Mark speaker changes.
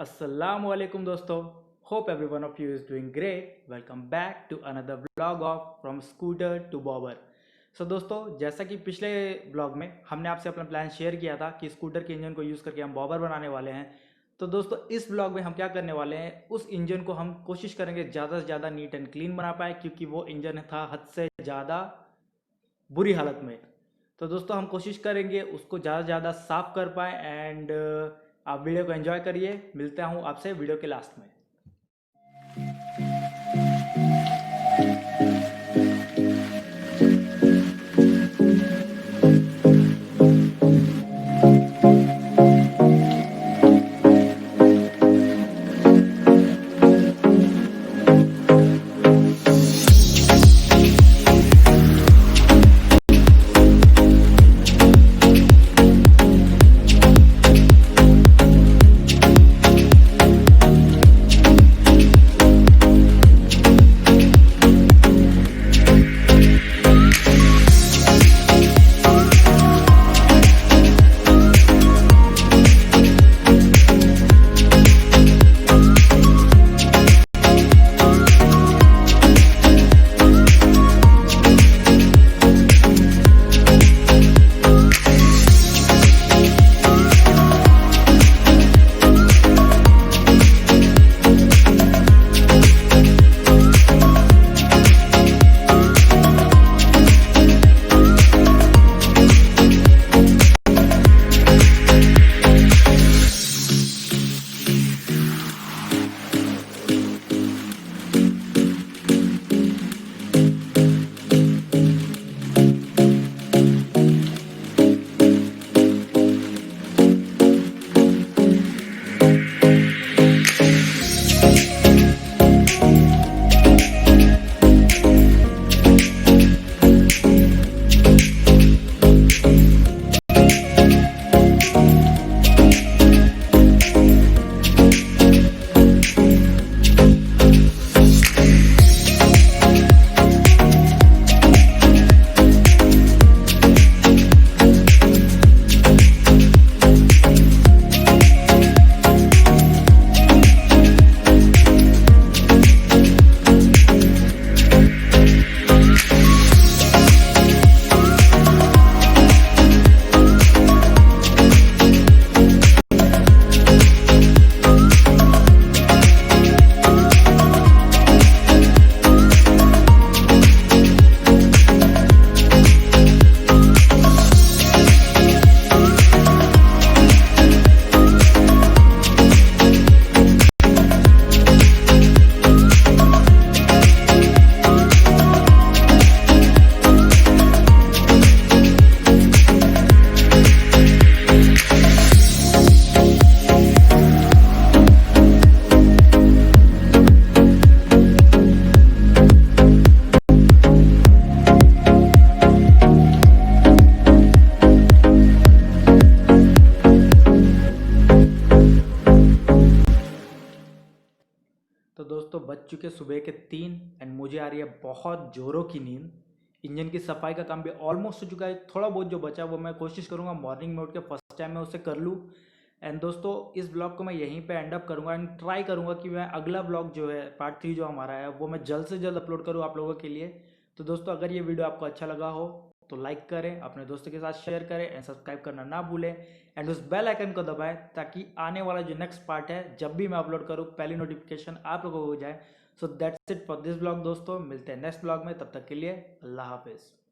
Speaker 1: अस्सलाम वालेकुम दोस्तों, hope every one of you is doing great. Welcome back to another vlog of from scooter to bobber. So दोस्तों, जैसा कि पिछले ब्लॉग में हमने आपसे अपना प्लान शेयर किया था कि स्कूटर के इंजन को यूज़ करके हम बॉबर बनाने वाले हैं। तो दोस्तों, इस ब्लॉग में हम क्या करने वाले हैं, उस इंजन को हम कोशिश करेंगे ज़्यादा से ज़्यादा नीट एंड क्लीन बना पाए, क्योंकि वो इंजन था हद से ज़्यादा बुरी हालत में। तो दोस्तों, हम कोशिश करेंगे उसको ज़्यादा से ज़्यादा साफ कर पाएँ एंड आप वीडियो को एंजॉय करिए। मिलता हूँ आपसे वीडियो के लास्ट में। तो दोस्तों, बज चुके सुबह के 3 एंड मुझे आ रही है बहुत ज़ोरों की नींद। इंजन की सफाई का काम भी ऑलमोस्ट हो चुका है। थोड़ा बहुत जो बचा वो मैं कोशिश करूँगा मॉर्निंग में उठ के फर्स्ट टाइम मैं उसे कर लूँ। एंड दोस्तों, इस ब्लॉग को मैं यहीं पे एंड अप करूँगा एंड ट्राई करूँगा कि मैं अगला ब्लॉग जो है पार्ट 3 जो हमारा है वो मैं जल्द से जल्द अपलोड करूँ आप लोगों के लिए। तो दोस्तों, अगर ये वीडियो आपको अच्छा लगा हो तो लाइक करें, अपने दोस्तों के साथ शेयर करें एंड सब्सक्राइब करना ना भूलें एंड उस बेल आइकन को दबाएं ताकि आने वाला जो नेक्स्ट पार्ट है जब भी मैं अपलोड करूँ पहली नोटिफिकेशन आप लोगों को हो जाए। So that's it for this blog दोस्तों, मिलते हैं नेक्स्ट ब्लॉग में, तब तक के लिए अल्लाह हाफिज़।